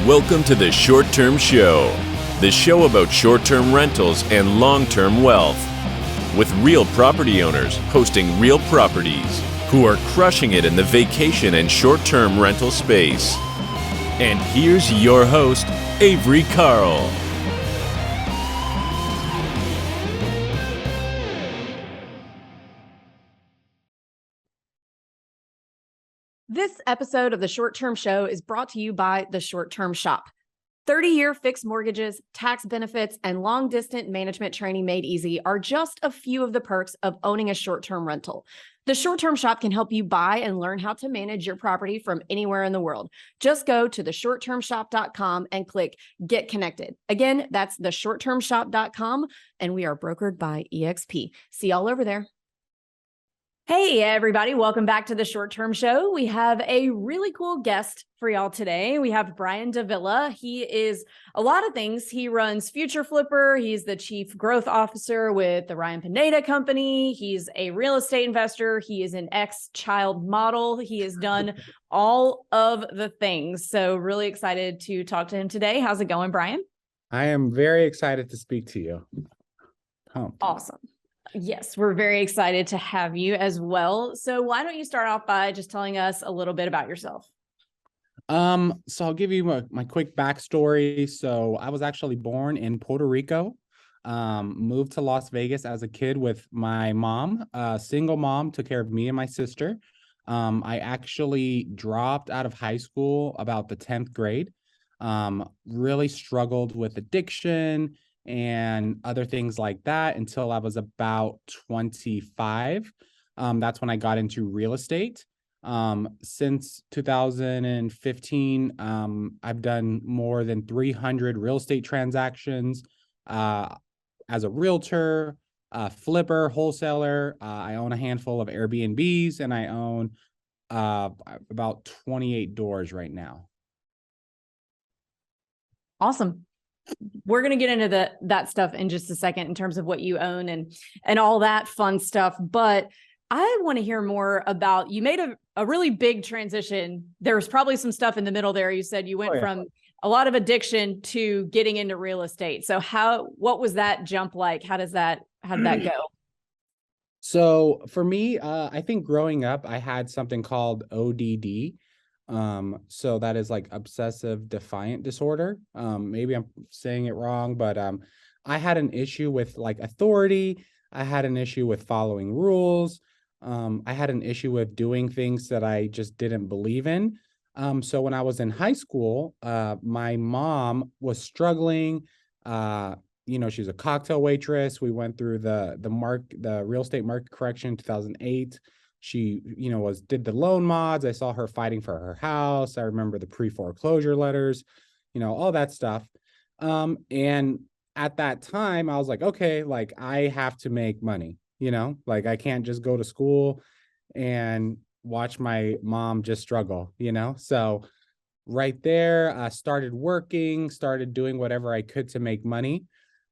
Welcome to the Short Term Show, the show about short-term rentals and long-term wealth, with real property owners hosting real properties who are crushing it in the vacation and short-term rental space. And here's your host, Avery Carl. This episode of the Short Term Show is brought to you by the Short Term Shop. 30-year fixed mortgages, tax benefits, and long-distance management training made easy are just a few of the perks of owning a short-term rental. The Short Term Shop can help you buy and learn how to manage your property from anywhere in the world. Just go to theshorttermshop.com and click Get Connected. Again, that's theshorttermshop.com, and we are brokered by EXP. See y'all over there. Hey, everybody. Welcome back to the Short Term Show. We have a really cool guest for y'all today. We have Brian Davila. He is a lot of things. He runs Future Flipper. He's the chief growth officer with the Ryan Pineda Company. He's a real estate investor. He is an ex-child model. He has done all of the things. So really excited to talk to him today. How's it going, Brian? I am very excited to speak to you. Awesome. Yes, we're very excited to have you as well. So why don't you start off by just telling us a little bit about yourself? So I'll give you my quick backstory. So I was actually born in Puerto Rico, moved to Las Vegas as a kid with my mom. Single mom, took care of me and my sister. I actually dropped out of high school about the 10th grade. Really struggled with addiction and other things like that until I was about 25. That's when I got into real estate. Since 2015, I've done more than 300 real estate transactions as a realtor, flipper, wholesaler. I own a handful of Airbnbs, and I own about 28 doors right now. Awesome. We're going to get into that stuff in just a second in terms of what you own and all that fun stuff. But I want to hear more about, you made a really big transition. There was probably some stuff in the middle there. You said you went from a lot of addiction to getting into real estate. So what was that jump like? How did that go? So for me, I think growing up, I had something called ODD. So that is like obsessive defiant disorder. Maybe I'm saying it wrong, but I had an issue with like authority. I had an issue with following rules. I had an issue with doing things that I just didn't believe in. So when I was in high school, my mom was struggling. She's a cocktail waitress. We went through the real estate market correction in 2008. She, did the loan mods. I saw her fighting for her house. I remember the pre-foreclosure letters, all that stuff. And at that time I was like, okay, like I have to make money, like I can't just go to school and watch my mom just struggle, So right there, I started working, started doing whatever I could to make money.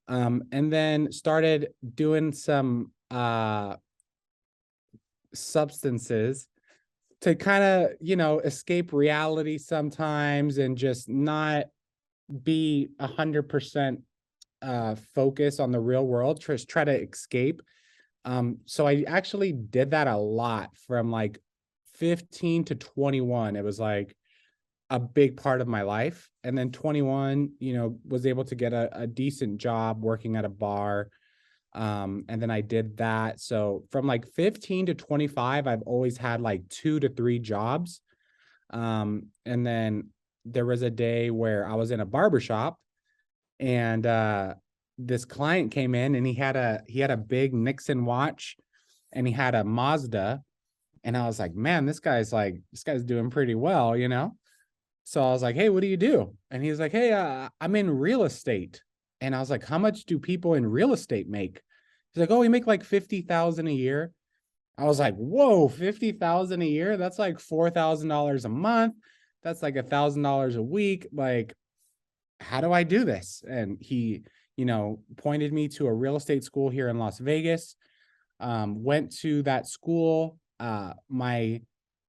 And then started doing some, substances to kind of escape reality sometimes and just not be 100% focus on the real world, just try to escape. So I actually did that a lot from like 15 to 21. It was like a big part of my life. And then 21, was able to get a decent job working at a bar. And then I did that. So from like 15 to 25, I've always had like 2 to 3 jobs. And then there was a day where I was in a barbershop and this client came in and he had a big Nixon watch and he had a Mazda. And I was like, man, this guy's doing pretty well, So I was like, hey, what do you do? And he's like, hey, I'm in real estate. And I was like, how much do people in real estate make? He's like, oh, we make like 50,000 a year. I was like, whoa, 50,000 a year? That's like $4,000 a month. That's like $1,000 a week. Like, how do I do this? And he, pointed me to a real estate school here in Las Vegas. Went to that school. My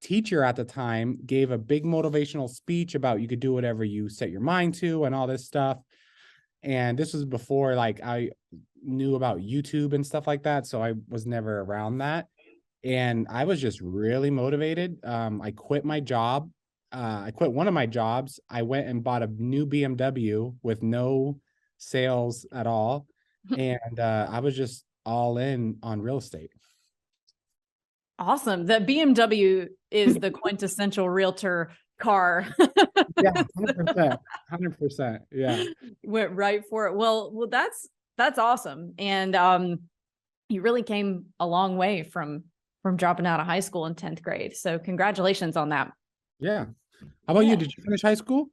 teacher at the time gave a big motivational speech about you could do whatever you set your mind to and all this stuff. And this was before like I knew about YouTube and stuff like that. So I was never around that. And I was just really motivated. I quit my job. I quit one of my jobs. I went and bought a new BMW with no sales at all. And I was just all in on real estate. Awesome. The BMW is the quintessential realtor car. Yeah, 100%. 100%. Yeah. Went right for it. Well, that's awesome. And you really came a long way from dropping out of high school in 10th grade. So congratulations on that. Yeah. How about you? Did you finish high school?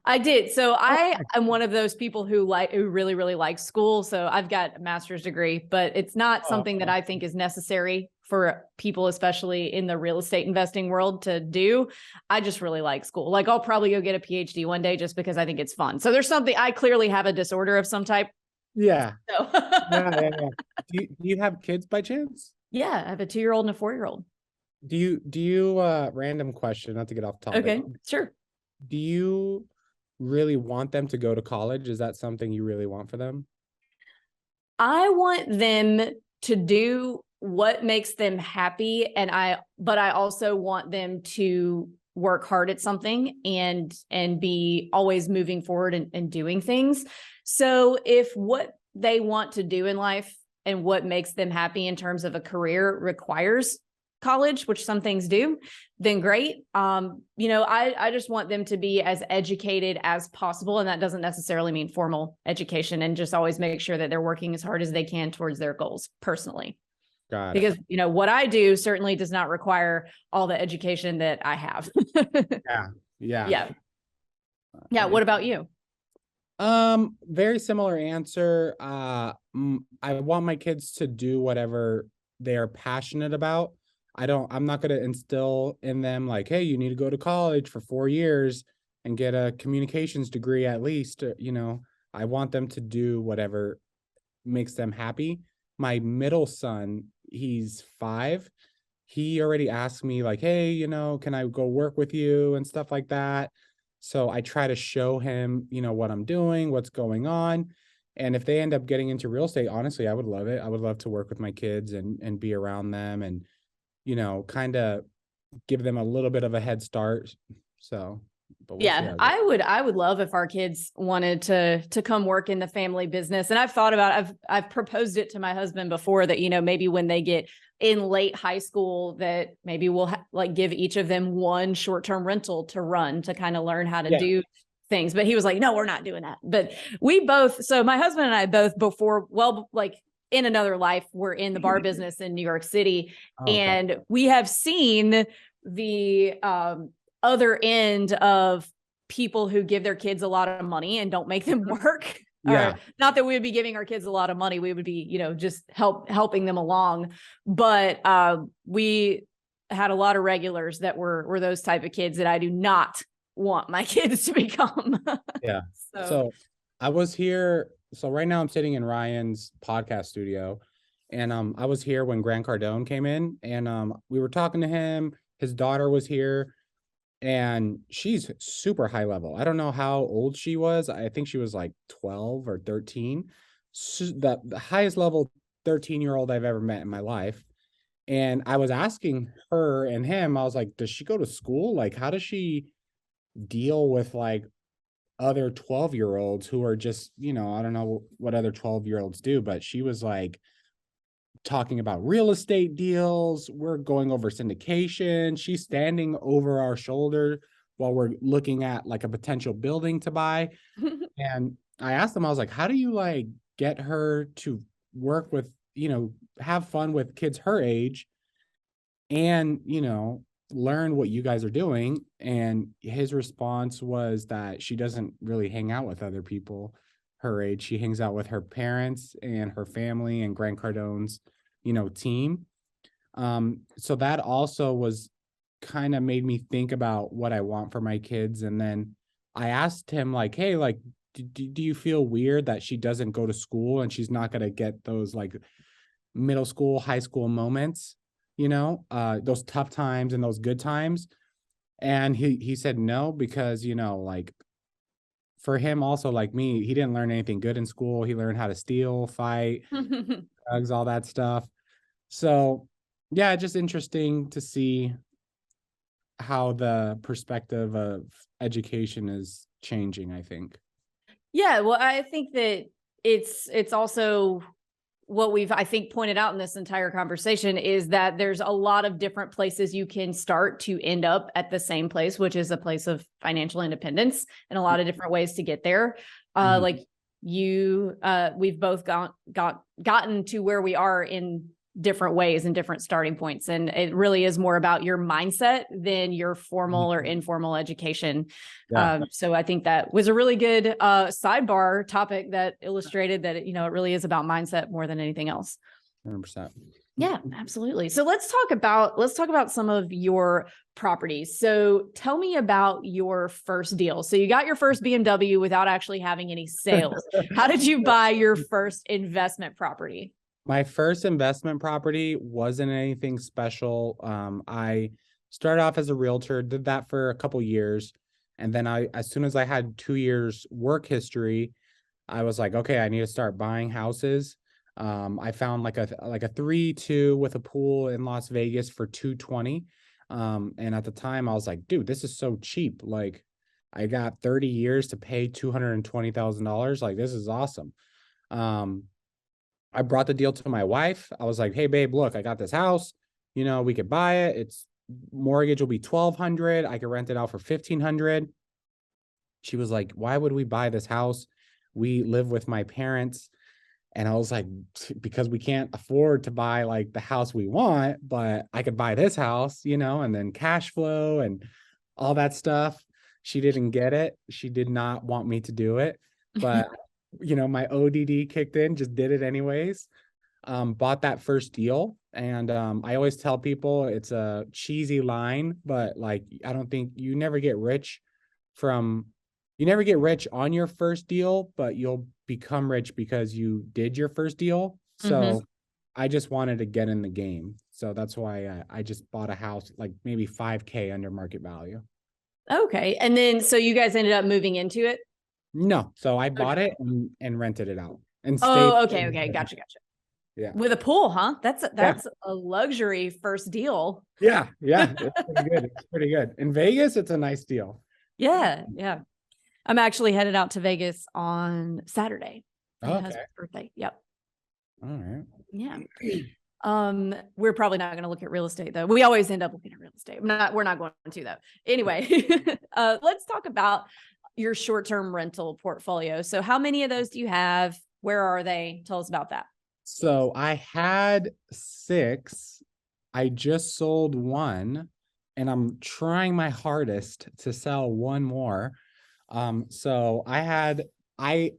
I did. So I am one of those people who really, really like school. So I've got a master's degree, but it's not something that I think is necessary for people, especially in the real estate investing world, to do. I just really like school. Like I'll probably go get a PhD one day just because I think it's fun. So there's something, I clearly have a disorder of some type. Yeah. So. Yeah. Do you have kids by chance? Yeah, I have a 2-year-old and a 4-year-old. Do you random question, not to get off topic. Okay, sure. Do you really want them to go to college? Is that something you really want for them? I want them to do what makes them happy. But I also want them to work hard at something and be always moving forward and doing things. So if what they want to do in life and what makes them happy in terms of a career requires college, which some things do, then great. I just want them to be as educated as possible. And that doesn't necessarily mean formal education, and just always make sure that they're working as hard as they can towards their goals personally. Got it. Because, what I do certainly does not require all the education that I have. Yeah. What about you? Very similar answer. I want my kids to do whatever they are passionate about. I'm not going to instill in them like, hey, you need to go to college for 4 years and get a communications degree at least. I want them to do whatever makes them happy. My middle son, he's 5. He already asked me like, hey, can I go work with you and stuff like that. So I try to show him, what I'm doing, what's going on. And if they end up getting into real estate, honestly, I would love it. I would love to work with my kids and be around them and, kind of give them a little bit of a head start. So, but we'll see. I would love if our kids wanted to come work in the family business. And I've thought about, I've proposed it to my husband before that, maybe when they get in late high school, that maybe we'll give each of them one short-term rental to run to kind of learn how to do things. But he was like, no, we're not doing that. But so my husband and I both before, in another life, we're in the bar business in New York City. Okay. And we have seen the other end of people who give their kids a lot of money and don't make them work. Yeah. Not that we would be giving our kids a lot of money. We would be, just helping them along. But we had a lot of regulars that were those type of kids that I do not want my kids to become. Yeah. So I was here. So right now I'm sitting in Ryan's podcast studio, and I was here when Grant Cardone came in, and we were talking to him. His daughter was here, and she's super high level. I don't know how old she was. I think she was like 12 or 13. So the highest level 13-year-old I've ever met in my life. And I was asking her and him, I was like, does she go to school? Like, how does she deal with other 12-year-olds who are just, I don't know what other 12-year-olds do, but she was talking about real estate deals. We're going over syndication. She's standing over our shoulder while we're looking at a potential building to buy. And I asked them, I was like, how do you get her to work with, have fun with kids her age and, learn what you guys are doing? And his response was that she doesn't really hang out with other people her age. She hangs out with her parents and her family and Grant Cardone's team. So that also was kind of made me think about what I want for my kids. And then I asked him hey, do you feel weird that she doesn't go to school and she's not going to get those middle school, high school moments? those tough times and those good times. And he said no, because, like, for him also, like me, he didn't learn anything good in school. He learned how to steal, fight, drugs, all that stuff. So yeah, just interesting to see how the perspective of education is changing, I think. Yeah, well, I think that it's also what we've, I think, pointed out in this entire conversation is that there's a lot of different places you can start to end up at the same place, which is a place of financial independence, and a lot of different ways to get there. Like we've both gotten to where we are in different ways and different starting points. And it really is more about your mindset than your formal or informal education. Yeah. So I think that was a really good sidebar topic that illustrated that, it really is about mindset more than anything else. 100%. Yeah, absolutely. So let's talk about some of your properties. So tell me about your first deal. So you got your first BMW without actually having any sales. How did you buy your first investment property? My first investment property wasn't anything special. I started off as a realtor, did that for a couple years. And then as soon as I had 2 years work history, I was like, okay, I need to start buying houses. I found like a 3-2 with a pool in Las Vegas for 220. And at the time I was like, dude, this is so cheap. Like, I got 30 years to pay $220,000. Like, this is awesome. I brought the deal to my wife. I was like, hey babe, look, I got this house, we could buy it. Its mortgage will be $1,200. I could rent it out for $1,500. She was like, why would we buy this house? We live with my parents. And I was like, because we can't afford to buy like the house we want, but I could buy this house, and then cash flow and all that stuff. She didn't get it. She did not want me to do it, but my ODD kicked in, just did it anyways. Bought that first deal. And I always tell people it's a cheesy line, but like, I don't think you never get rich on your first deal, but you'll become rich because you did your first deal. So I just wanted to get in the game. So that's why I just bought a house, like maybe $5,000 under market value. Okay. And then, so you guys ended up moving into it? No. So I bought it and rented it out and stayed. Oh, okay. Gotcha. Yeah. With a pool, huh? That's a luxury first deal. Yeah. It's pretty good. In Vegas, it's a nice deal. Yeah. I'm actually headed out to Vegas on Saturday. For my husband's birthday. Yep. All right. Yeah. We're probably not going to look at real estate though. We always end up looking at real estate. We're not going to though. Anyway, let's talk about your short-term rental portfolio. So how many of those do you have? Where are they? Tell us about that. So I had 6. I just sold 1, and I'm trying my hardest to sell 1 more. So I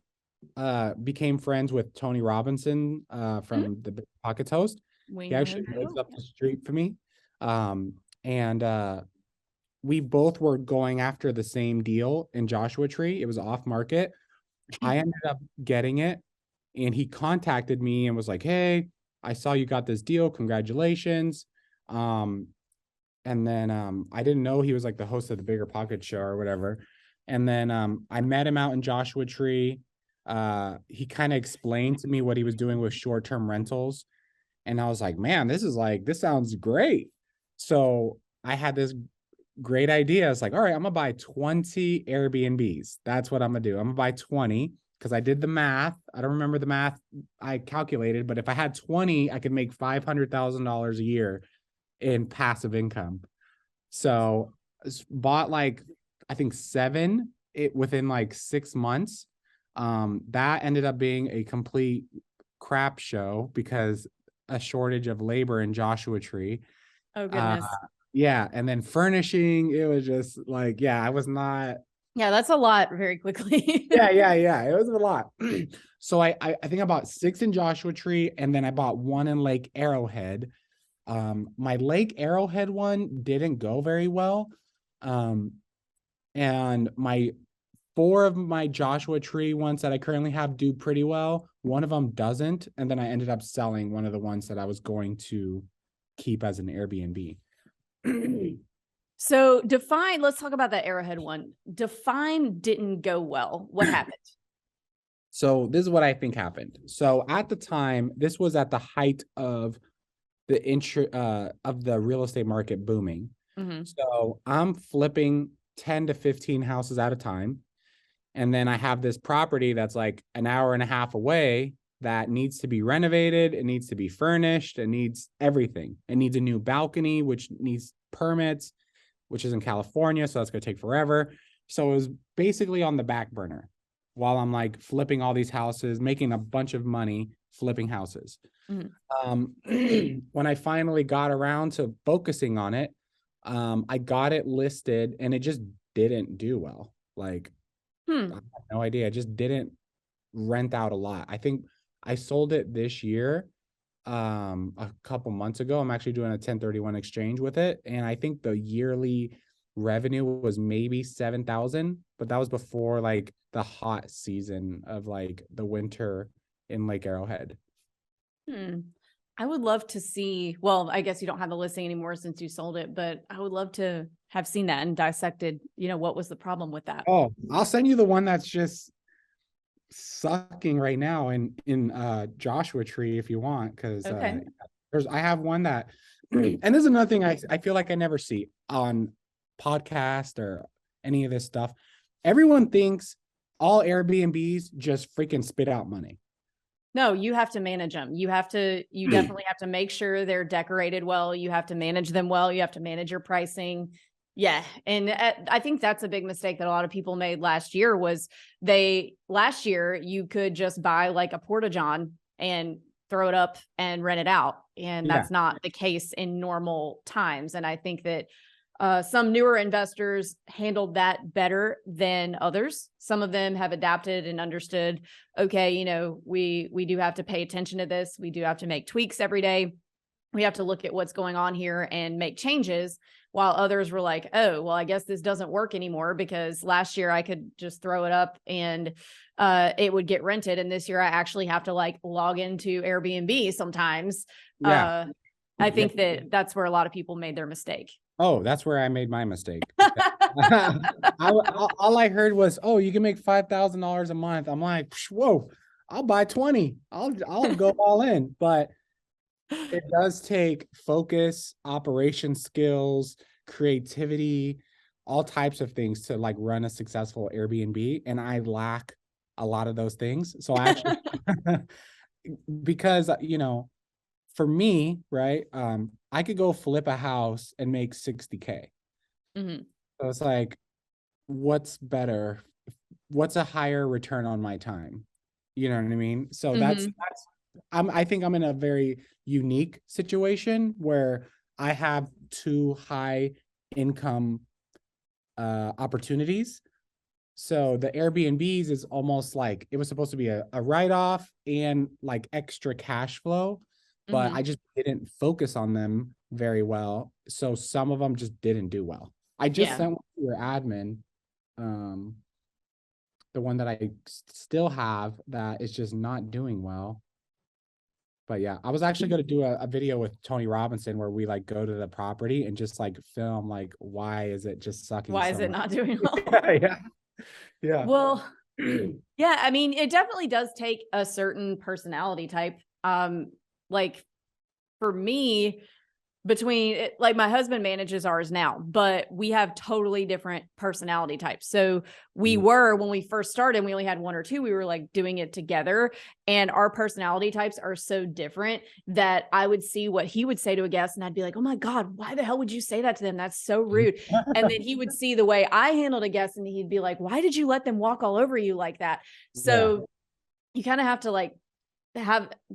became friends with Tony Robinson from the Big Pockets host. He actually lives up the street from me. And we both were going after the same deal in Joshua Tree. It was off market. I ended up getting it, and he contacted me and was like, hey, I saw you got this deal. Congratulations. And then I didn't know he was like the host of the Bigger Pocket show or whatever. And then I met him out in Joshua Tree. He kind of explained to me what he was doing with short-term rentals. And I was like, man, this sounds great. So I had this great idea. It's like, all right, I'm gonna buy 20 Airbnbs. That's what I'm gonna do. I'm gonna buy 20 because I did the math. I don't remember the math I calculated, but if I had 20, I could make $500,000 a year in passive income. So bought like, I think 7 within like 6 months. That ended up being a complete crap show because a shortage of labor in Joshua Tree. Oh goodness. Yeah. And then furnishing, it was just like, I was not. Yeah, that's a lot very quickly. Yeah. It was a lot. So I think I bought 6 in Joshua Tree, and then I bought 1 in Lake Arrowhead. My Lake Arrowhead one didn't go very well. And 4 of my Joshua Tree ones that I currently have do pretty well. 1 of them doesn't. And then I ended up selling one of the ones that I was going to keep as an Airbnb. So Define, let's talk about that Arrowhead one. Define didn't go well. What happened? So this is what I think happened. So at the time, this was at the height of the real estate market booming. Mm-hmm. So I'm flipping 10 to 15 houses at a time. And then I have this property that's like an hour and a half away that needs to be renovated. It needs to be furnished. It needs everything. It needs a new balcony, which needs permits, which is in California. So that's going to take forever. So it was basically on the back burner while I'm like flipping all these houses, making a bunch of money flipping houses. Mm-hmm. When I finally got around to focusing on it, I got it listed and it just didn't do well. Like, I have no idea. It just didn't rent out a lot. I think I sold it this year, a couple months ago. I'm actually doing a 1031 exchange with it. And I think the yearly revenue was maybe 7,000, but that was before like the hot season of like the winter in Lake Arrowhead. I would love to see, well, I guess you don't have the listing anymore since you sold it, but I would love to have seen that and dissected, what was the problem with that? Oh, I'll send you the one that's just sucking right now in Joshua Tree if you want, because okay. I have one that, and this is another thing I feel like I never see on podcast or any of this stuff. Everyone thinks all Airbnbs just freaking spit out money. No, you have to manage them. You definitely have to make sure they're decorated well. You have to manage them well. You have to manage your pricing. Yeah. And I think that's a big mistake that a lot of people made last year was last year you could just buy like a porta-john and throw it up and rent it out. And that's not the case in normal times. And I think that some newer investors handled that better than others. Some of them have adapted and understood, okay, we do have to pay attention to this. We do have to make tweaks every day. We have to look at what's going on here and make changes, while others were like, oh, well, I guess this doesn't work anymore because last year I could just throw it up and it would get rented. And this year I actually have to like log into Airbnb sometimes. I think that's where a lot of people made their mistake. Oh, that's where I made my mistake. All I heard was, oh, you can make $5,000 a month. I'm like, whoa, I'll buy 20. I'll go all in. But it does take focus, operation skills, creativity, all types of things to like run a successful Airbnb. And I lack a lot of those things. So I actually, because, for me, right, I could go flip a house and make 60K. Mm-hmm. So it's like, what's better? What's a higher return on my time? You know what I mean? So I think I'm in a very unique situation where I have two high income opportunities. So the Airbnbs is almost like it was supposed to be a write-off and like extra cash flow, but I just didn't focus on them very well. So some of them just didn't do well. I just sent one to your admin, the one that I still have that is just not doing well. But yeah, I was actually going to do a video with Tony Robinson where we like go to the property and just like film like, why is it just sucking? Why is it not doing well? Yeah. Well, yeah, I mean, it definitely does take a certain personality type. Like for me, like my husband manages ours now, but we have totally different personality types. So when we first started, we only had one or two, we were like doing it together, and our personality types are so different that I would see what he would say to a guest and I'd be like, oh my God, why the hell would you say that to them? That's so rude. And then he would see the way I handled a guest and he'd be like, why did you let them walk all over you like that? So you kind of have to like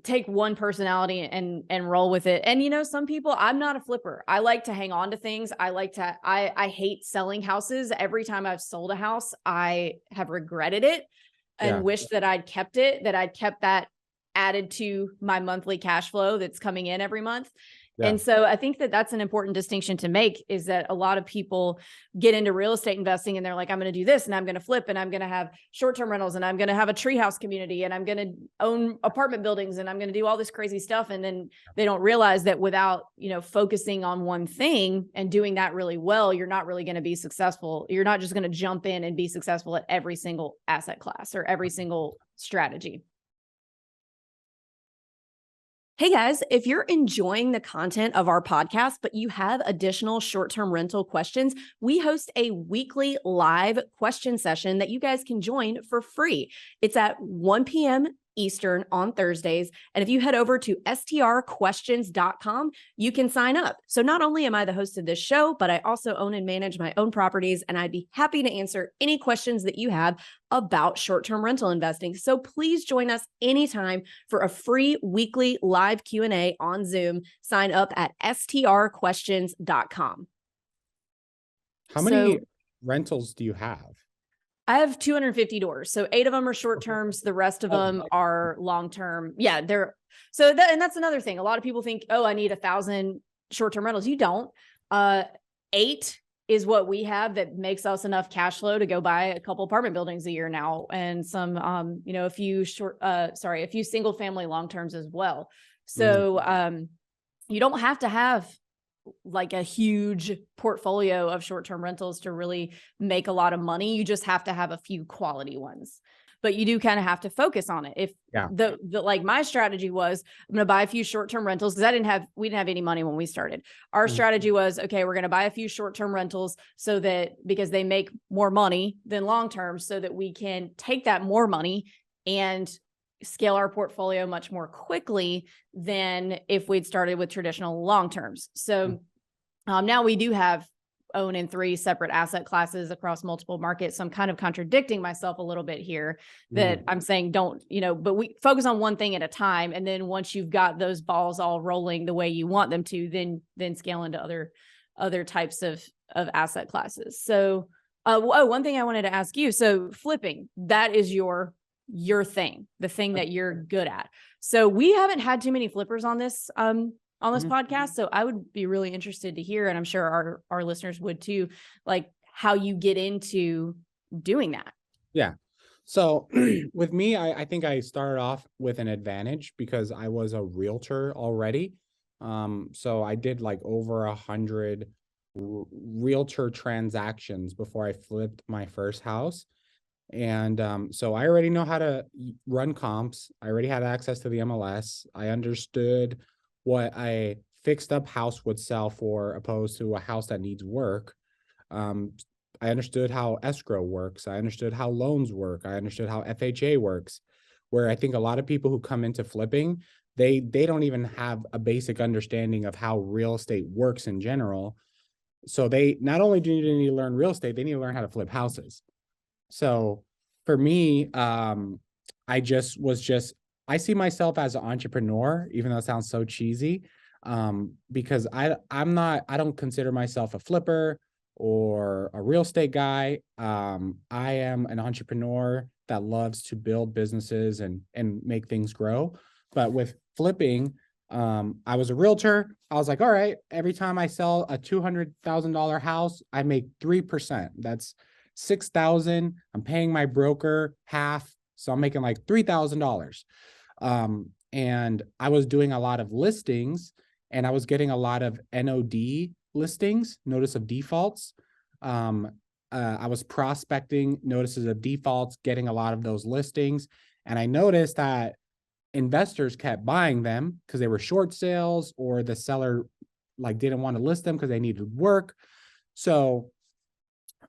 take one personality and roll with it. And some people, I'm not a flipper. I like to hang on to things. I hate selling houses. Every time I've sold a house, I have regretted it and wished that I'd kept it, that I'd kept that added to my monthly cash flow that's coming in every month. Yeah. And so I think that that's an important distinction to make, is that a lot of people get into real estate investing and they're like, I'm going to do this and I'm going to flip and I'm going to have short-term rentals and I'm going to have a treehouse community and I'm going to own apartment buildings and I'm going to do all this crazy stuff. And then they don't realize that without, focusing on one thing and doing that really well, you're not really going to be successful. You're not just going to jump in and be successful at every single asset class or every single strategy. Hey guys, if you're enjoying the content of our podcast, but you have additional short-term rental questions, we host a weekly live question session that you guys can join for free. It's at 1 p.m. Eastern on Thursdays. And if you head over to strquestions.com, you can sign up. So not only am I the host of this show, but I also own and manage my own properties, and I'd be happy to answer any questions that you have about short-term rental investing. So please join us anytime for a free weekly live Q&A on Zoom. Sign up at strquestions.com. How many rentals do you have? I have 250 doors. So 8 of them are short terms. The rest of them are long term. Yeah. And that's another thing. A lot of people think, oh, I need 1,000 short term rentals. You don't. 8 is what we have that makes us enough cash flow to go buy a couple apartment buildings a year now. And some, a few single family long terms as well. So, you don't have to have like a huge portfolio of short-term rentals to really make a lot of money. You just have to have a few quality ones, but you do kind of have to focus on it. If like my strategy was, I'm going to buy a few short-term rentals because we didn't have any money when we started. Our strategy was, okay, we're going to buy a few short-term rentals because they make more money than long-term, so that we can take that more money and scale our portfolio much more quickly than if we'd started with traditional long terms. So now we do own in 3 separate asset classes across multiple markets. So I'm kind of contradicting myself a little bit here, that I'm saying but we focus on one thing at a time. And then once you've got those balls all rolling the way you want them to, then scale into other types of asset classes. So one thing I wanted to ask you, so flipping, that is your thing, the thing that you're good at. So we haven't had too many flippers on this podcast. So I would be really interested to hear, and I'm sure our listeners would too, like how you get into doing that. Yeah. So with me, I think I started off with an advantage because I was a realtor already. So I did like over 100 realtor transactions before I flipped my first house. And so I already know how to run comps. I already had access to the MLS. I understood what a fixed up house would sell for opposed to a house that needs work. I understood how escrow works. I understood how loans work. I understood how FHA works, where I think a lot of people who come into flipping, they don't even have a basic understanding of how real estate works in general. So they not only do you need to learn real estate, they need to learn how to flip houses. So for me, I see myself as an entrepreneur, even though it sounds so cheesy, because I don't consider myself a flipper or a real estate guy. I am an entrepreneur that loves to build businesses and make things grow. But with flipping, I was a realtor. I was like, all right, every time I sell a $200,000 house, I make 3%. That's $6,000. I'm paying my broker half, so I'm making like $3,000. And I was doing a lot of listings, and I was getting a lot of NOD listings, notice of defaults. I was prospecting notices of defaults, getting a lot of those listings, and I noticed that investors kept buying them because they were short sales, or the seller like didn't want to list them because they needed work. So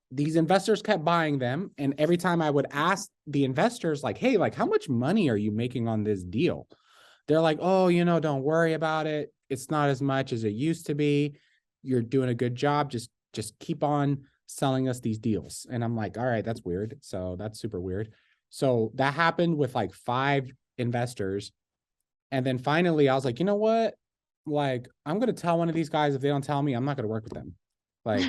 these investors kept buying them. And every time I would ask the investors, like, hey, like, how much money are you making on this deal? They're like, oh, don't worry about it. It's not as much as it used to be. You're doing a good job. Just keep on selling us these deals. And I'm like, all right, that's weird. So that's super weird. So that happened with like 5 investors. And then finally I was like, you know what? Like, I'm going to tell one of these guys, if they don't tell me, I'm not going to work with them. Like,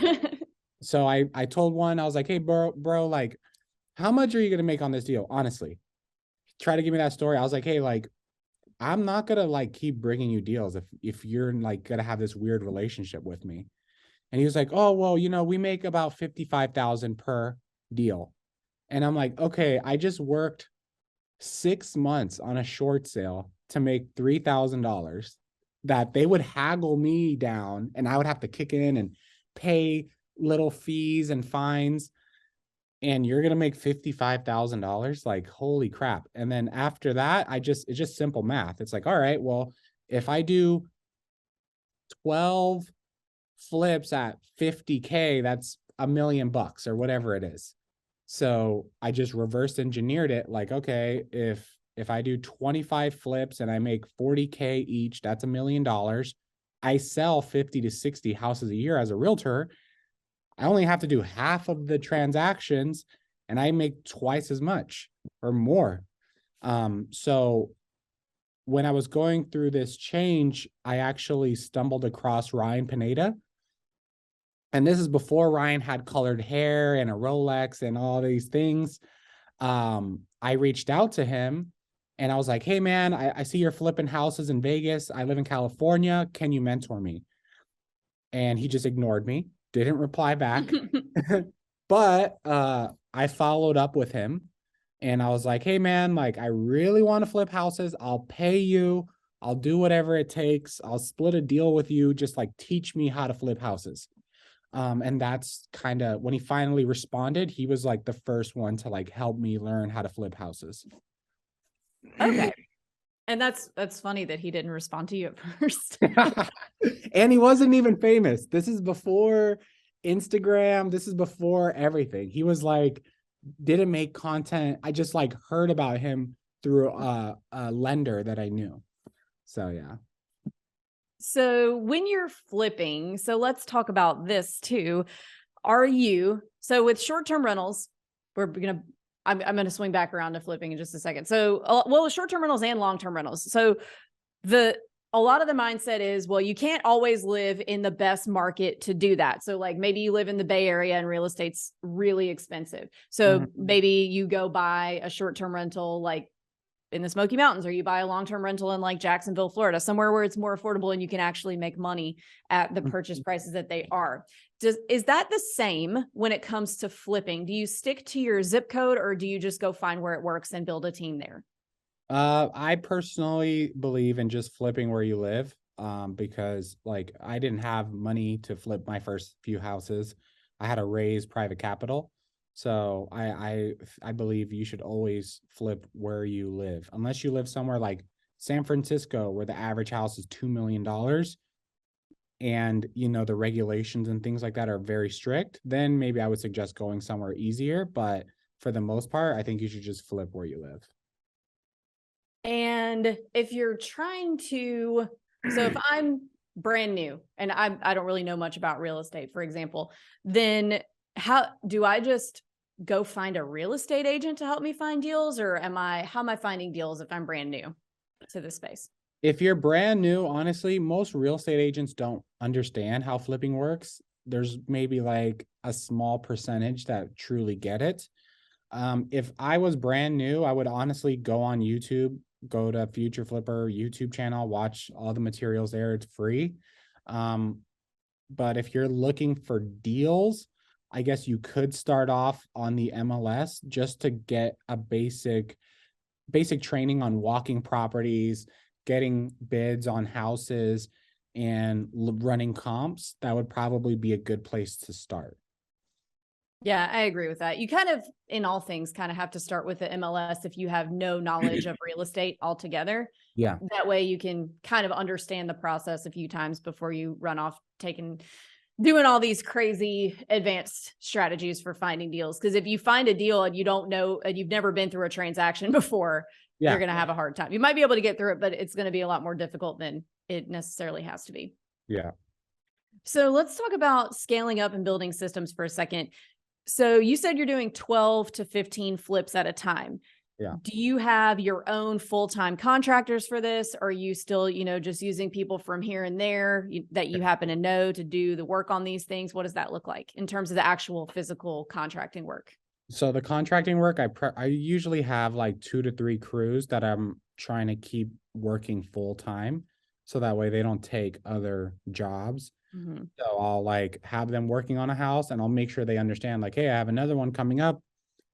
so I told one, I was like, hey, bro, like, how much are you going to make on this deal? Honestly, try to give me that story. I was like, hey, like, I'm not gonna like keep bringing you deals if you're like gonna have this weird relationship with me. And he was like, oh, well, we make about 55,000 per deal. And I'm like, okay, I just worked 6 months on a short sale to make $3,000 that they would haggle me down and I would have to kick in and pay little fees and fines. And you're going to make $55,000. Like, holy crap. And then after that, it's just simple math. It's like, all right, well, if I do 12 flips at 50K, that's $1 million or whatever it is. So I just reverse engineered it. Like, okay, if I do 25 flips and I make 40K each, that's $1 million. I sell 50 to 60 houses a year as a realtor. I only have to do half of the transactions and I make twice as much or more. So when I was going through this change, I actually stumbled across Ryan Pineda. And this is before Ryan had colored hair and a Rolex and all these things. I reached out to him and I was like, hey, man, I see you're flipping houses in Vegas. I live in California. Can you mentor me? And he just ignored me, didn't reply back. But I followed up with him and I was like, hey, man, like, I really want to flip houses. I'll pay you. I'll do whatever it takes. I'll split a deal with you. Just like teach me how to flip houses. And that's kind of when he finally responded, he was like the first one to like help me learn how to flip houses. Okay. And that's funny that he didn't respond to you at first. And he wasn't even famous. This is before Instagram. This is before everything. He was like, didn't make content. I just like heard about him through a lender that I knew. So, yeah. So when you're flipping, so let's talk about this too. So with short-term rentals, I'm going to swing back around to flipping in just a second. So, well, short-term rentals and long-term rentals. So a lot of the mindset is, well, you can't always live in the best market to do that. So like maybe you live in the Bay Area and real estate's really expensive. So maybe you go buy a short-term rental, like in the Smoky Mountains, or you buy a long-term rental in like Jacksonville, Florida, somewhere where it's more affordable and you can actually make money at the purchase prices that they are. Is that the same when it comes to flipping? Do you stick to your zip code or do you just go find where it works and build a team there? I personally believe in just flipping where you live, because like I didn't have money to flip my first few houses. I had to raise private capital. So I believe you should always flip where you live, unless you live somewhere like San Francisco, where the average house is $2 million. And, the regulations and things like that are very strict. Then maybe I would suggest going somewhere easier. But for the most part, I think you should just flip where you live. And if you're trying to, so if I'm brand new and I don't really know much about real estate, for example, then how do I just go find a real estate agent to help me find deals? Or how am I finding deals if I'm brand new to this space? If you're brand new, honestly, most real estate agents don't understand how flipping works. There's maybe like a small percentage that truly get it. If I was brand new, I would honestly go on YouTube, go to Future Flipper YouTube channel, watch all the materials there. It's free. But if you're looking for deals, I guess you could start off on the MLS just to get a basic training on walking properties, getting bids on houses, and running comps. That would probably be a good place to start. Yeah, I agree with that. You kind of, in all things, kind of have to start with the MLS if you have no knowledge of real estate altogether. Yeah. That way you can kind of understand the process a few times before you run off doing all these crazy advanced strategies for finding deals. Because if you find a deal and you don't know, and you've never been through a transaction before, you're going to have a hard time. You might be able to get through it, but it's going to be a lot more difficult than it necessarily has to be. Yeah. So let's talk about scaling up and building systems for a second. So you said you're doing 12 to 15 flips at a time. Yeah. Do you have your own full-time contractors for this? Or are you still, just using people from here and there that you happen to know to do the work on these things? What does that look like in terms of the actual physical contracting work? So the contracting work, I usually have like 2 to 3 crews that I'm trying to keep working full time. So that way they don't take other jobs. Mhm. So I'll like have them working on a house and I'll make sure they understand like, hey, I have another one coming up.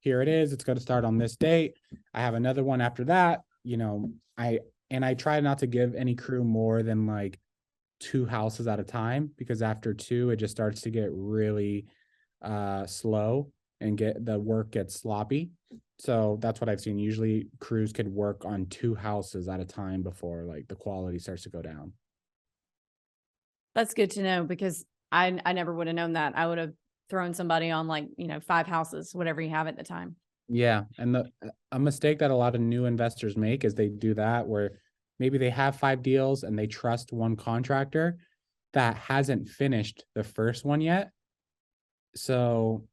Here it is. It's going to start on this date. I have another one after that. I try not to give any crew more than like 2 houses at a time, because after two, it just starts to get really slow and the work gets sloppy. So that's what I've seen. Usually crews could work on 2 houses at a time before like the quality starts to go down. That's good to know, because I never would have known that. I would have thrown somebody on like, 5 houses, whatever you have at the time. Yeah. And a mistake that a lot of new investors make is they do that where maybe they have 5 deals and they trust one contractor that hasn't finished the first one yet. So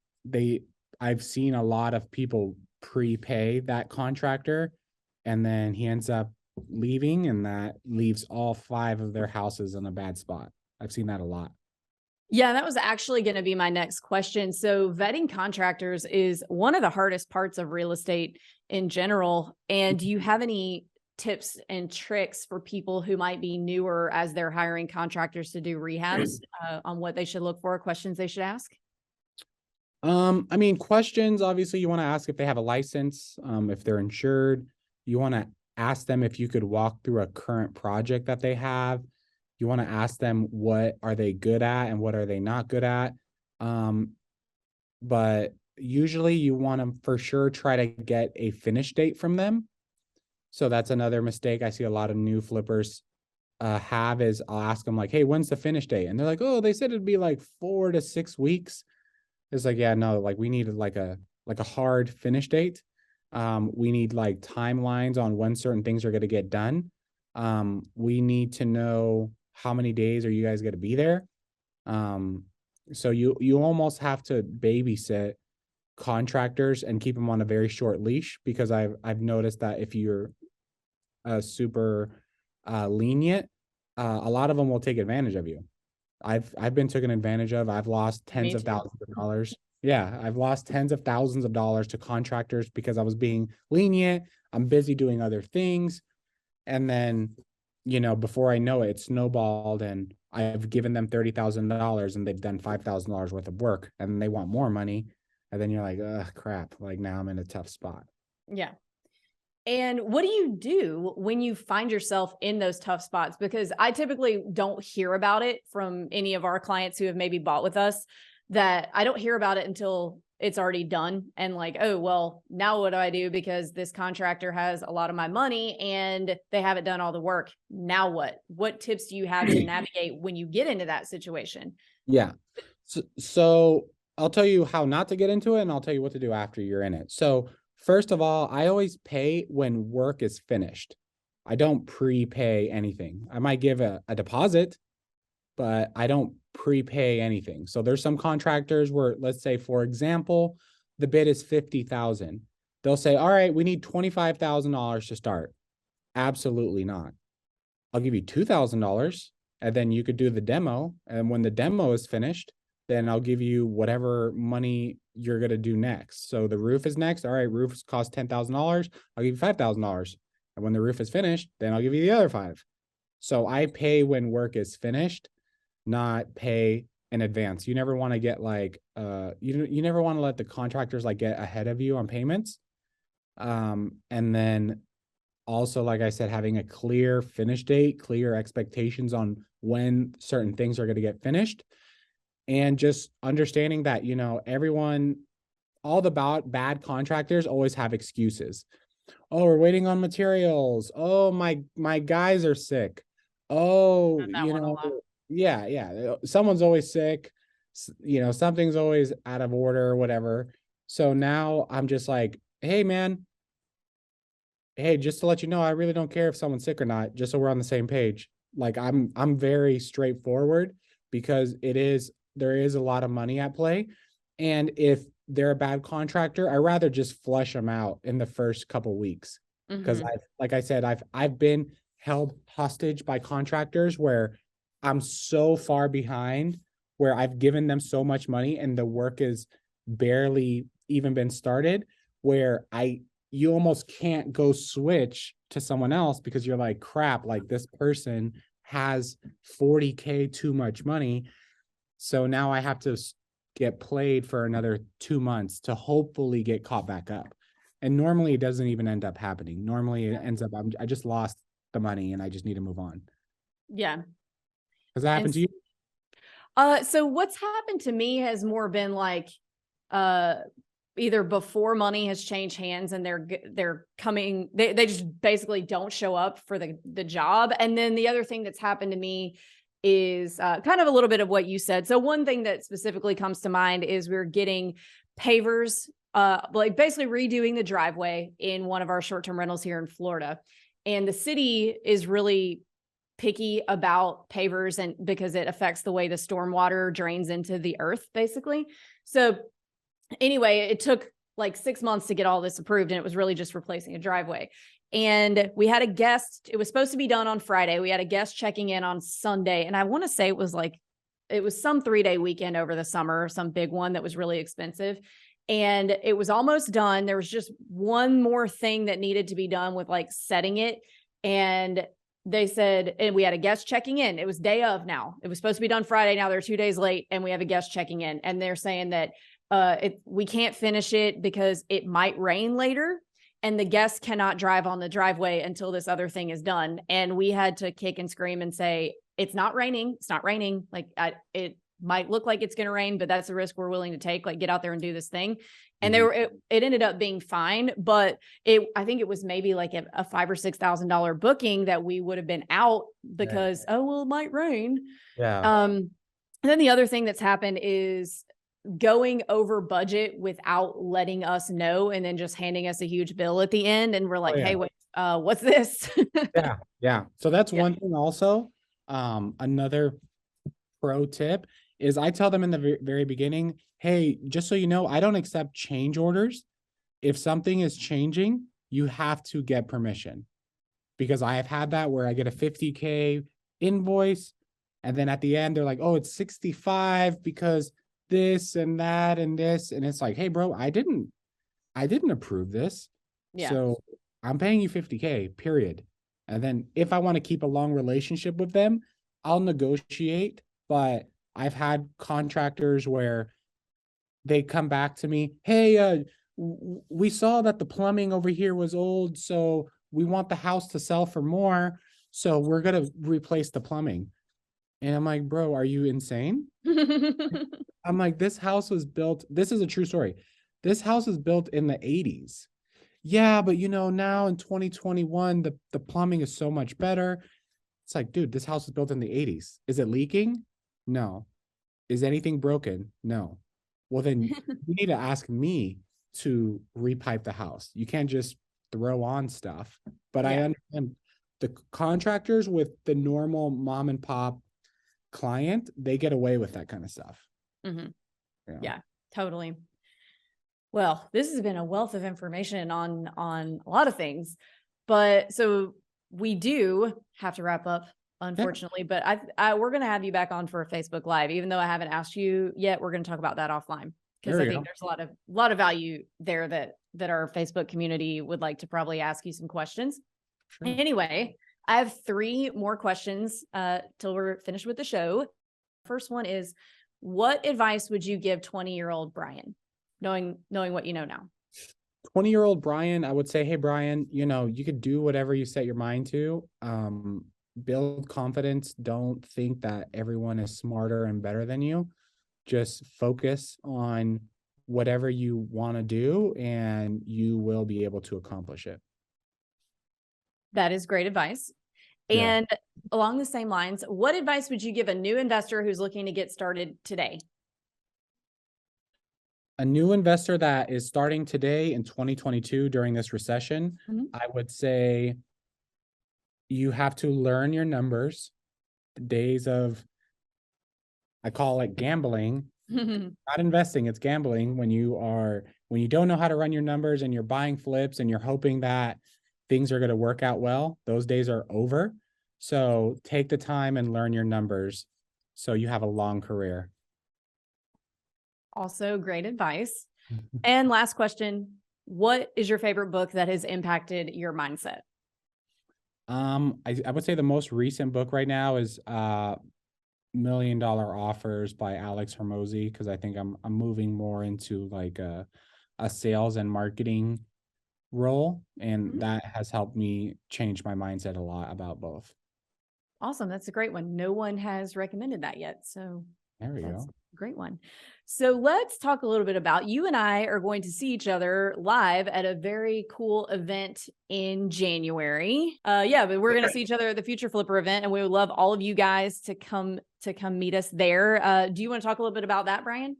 I've seen a lot of people prepay that contractor, and then he ends up leaving, and that leaves all 5 of their houses in a bad spot. I've seen that a lot. Yeah, that was actually going to be my next question. So vetting contractors is one of the hardest parts of real estate in general. And do you have any tips and tricks for people who might be newer as they're hiring contractors to do rehabs on what they should look for, questions they should ask? I mean, questions, obviously you want to ask if they have a license, if they're insured. You want to ask them if you could walk through a current project that they have. You want to ask them what are they good at and what are they not good at. But usually you want to for sure try to get a finish date from them. So that's another mistake I see a lot of new flippers have is I'll ask them like, hey, when's the finish date? And they're like, oh, they said it'd be like 4 to 6 weeks. It's like, yeah, no, like we need like a hard finish date. We need like timelines on when certain things are going to get done. We need to know how many days are you guys going to be there. So you almost have to babysit contractors and keep them on a very short leash, because I've noticed that if you're super lenient, a lot of them will take advantage of you. I've been taken advantage of. I've lost tens of thousands of dollars. Yeah, I've lost tens of thousands of dollars to contractors because I was being lenient. I'm busy doing other things. And then, before I know it, it snowballed and I've given them $30,000 and they've done $5,000 worth of work and they want more money. And then you're like, ugh, crap. Like now I'm in a tough spot. Yeah. And what do you do when you find yourself in those tough spots? Because I typically don't hear about it from any of our clients who have maybe bought with us, that I don't hear about it until it's already done. And like, oh, well, now what do I do? Because this contractor has a lot of my money and they haven't done all the work. Now what? What tips do you have to navigate when you get into that situation? Yeah. So I'll tell you how not to get into it, and I'll tell you what to do after you're in it. So first of all, I always pay when work is finished. I don't prepay anything. I might give a deposit, but I don't prepay anything. So there's some contractors where, let's say, for example, the bid is $50,000. They'll say, all right, we need $25,000 to start. Absolutely not. I'll give you $2,000 and then you could do the demo. And when the demo is finished, then I'll give you whatever money you're going to do next. So the roof is next. All right, roofs cost $10,000. I'll give you $5,000. And when the roof is finished, then I'll give you the other 5. So I pay when work is finished, not pay in advance. You never want to get like, you never want to let the contractors like get ahead of you on payments. And then also, like I said, having a clear finish date, clear expectations on when certain things are going to get finished. And just understanding that, everyone, all the bad contractors always have excuses. Oh, we're waiting on materials. Oh, my guys are sick. Oh, yeah. Someone's always sick. Something's always out of order or whatever. So now I'm just like, hey, man. Hey, just to let you know, I really don't care if someone's sick or not, just so we're on the same page. Like I'm very straightforward, because there is a lot of money at play. And if they're a bad contractor, I rather just flush them out in the first couple weeks. Because like I said, I've been held hostage by contractors where I'm so far behind, where I've given them so much money and the work is barely even been started, where you almost can't go switch to someone else because you're like, crap, like this person has 40K too much money. So now I have to get played for another 2 months to hopefully get caught back up. And normally it doesn't even end up happening. Normally it ends up, I just lost the money and I just need to move on. Yeah. Has that happened to you? So what's happened to me has more been like, either before money has changed hands and they're coming, they just basically don't show up for the job. And then the other thing that's happened to me is kind of a little bit of what you said. So one thing that specifically comes to mind is we're getting pavers, like basically redoing the driveway in one of our short-term rentals here in Florida. And the city is really picky about pavers, and because it affects the way the stormwater drains into the earth, basically. So anyway, it took like 6 months to get all this approved, and it was really just replacing a driveway. And we had a guest, it was supposed to be done on Friday. We had a guest checking in on Sunday. And I want to say it was some 3-day weekend over the summer, some big one that was really expensive. And it was almost done. There was just one more thing that needed to be done with like setting it. And they said, and we had a guest checking in. It was day of now. It was supposed to be done Friday. Now they're 2 days late and we have a guest checking in. And they're saying that we can't finish it because it might rain later. And the guests cannot drive on the driveway until this other thing is done. And we had to kick and scream and say, it's not raining. It's not raining. Like it might look like it's going to rain, but that's the risk we're willing to take. Like get out there and do this thing. And it ended up being fine, but I think it was maybe like a $5,000 or $6,000 booking that we would have been out because, oh, well, it might rain. Yeah. And then the other thing that's happened is going over budget without letting us know, and then just handing us a huge bill at the end. And we're like, hey, wait, what's this? Yeah. So that's one thing also. Another pro tip is I tell them in the very beginning, hey, just so you know, I don't accept change orders. If something is changing, you have to get permission, because I have had that where I get a 50K invoice and then at the end they're like, oh, it's 65 because this and that and this. And it's like, hey, bro, I didn't approve this. Yeah. So I'm paying you 50K, period. And then if I want to keep a long relationship with them, I'll negotiate. But I've had contractors where they come back to me, hey, we saw that the plumbing over here was old, so we want the house to sell for more, so we're going to replace the plumbing. And I'm like, bro, are you insane? I'm like, this house was built, this is a true story. This house was built in the 80s. Yeah, but now in 2021, the plumbing is so much better. It's like, dude, this house was built in the 80s. Is it leaking? No. Is anything broken? No. Well, then you need to ask me to repipe the house. You can't just throw on stuff. But I understand the contractors with the normal mom and pop client, they get away with that kind of stuff. Yeah, totally. Well, this has been a wealth of information on a lot of things, but so we do have to wrap up, unfortunately, but we're going to have you back on for a Facebook Live, even though I haven't asked you yet. We're going to talk about that offline, because I think there's a lot of value there that our Facebook community would like to probably ask you some questions. Sure. Anyway, I have 3 more questions till we're finished with the show. First one is, what advice would you give 20-year-old Brian, knowing what you know now? 20-year-old Brian, I would say, hey, Brian, you could do whatever you set your mind to. Build confidence. Don't think that everyone is smarter and better than you. Just focus on whatever you want to do, and you will be able to accomplish it. That is great advice. And along the same lines, what advice would you give a new investor who's looking to get started today? A new investor that is starting today in 2022 during this recession, I would say you have to learn your numbers. The days of, I call it gambling, not investing, it's gambling. When you don't know how to run your numbers and you're buying flips and you're hoping that things are going to work out well, those days are over. So take the time and learn your numbers so you have a long career. Also great advice. And last question, what is your favorite book that has impacted your mindset? I would say the most recent book right now is $1 Million Offers by Alex Hermosi, because I think I'm moving more into like a sales and marketing role, and Mhm. that has helped me change my mindset a lot about both. Awesome. That's a great one. No one has recommended that yet. So There we that's go. a great one. So let's talk a little bit about, you and I are going to see each other live at a very cool event in January. Yeah, but we're going to see each other at the Future Flipper event, and we would love all of you guys to come meet us there. Do you want to talk a little bit about that, Brian?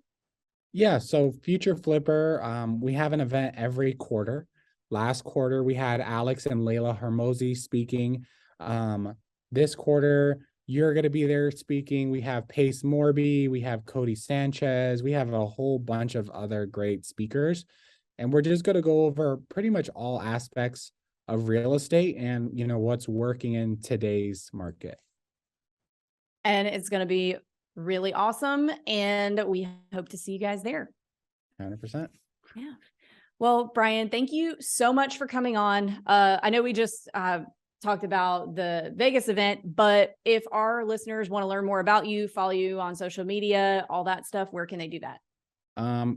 Yeah, so Future Flipper, we have an event every quarter. Last quarter, we had Alex and Layla Hermosi speaking. This quarter, you're going to be there speaking. We have Pace Morby, we have Cody Sanchez, we have a whole bunch of other great speakers. And we're just going to go over pretty much all aspects of real estate and, what's working in today's market. And it's going to be really awesome. And we hope to see you guys there. 100%. Yeah. Well, Brian, thank you so much for coming on. I know we just talked about the Vegas event, but if our listeners want to learn more about you, follow you on social media, all that stuff, where can they do that?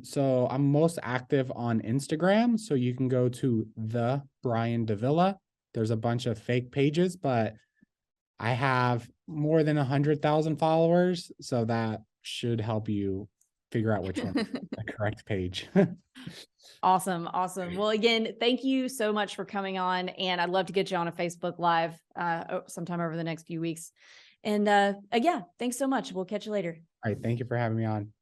So I'm most active on Instagram. So you can go to the Brian Davila. There's a bunch of fake pages, but I have more than 100,000 followers. So that should help you figure out which one is the correct page. Awesome. Awesome. Well, again, thank you so much for coming on. And I'd love to get you on a Facebook Live sometime over the next few weeks. And yeah, thanks so much. We'll catch you later. All right. Thank you for having me on.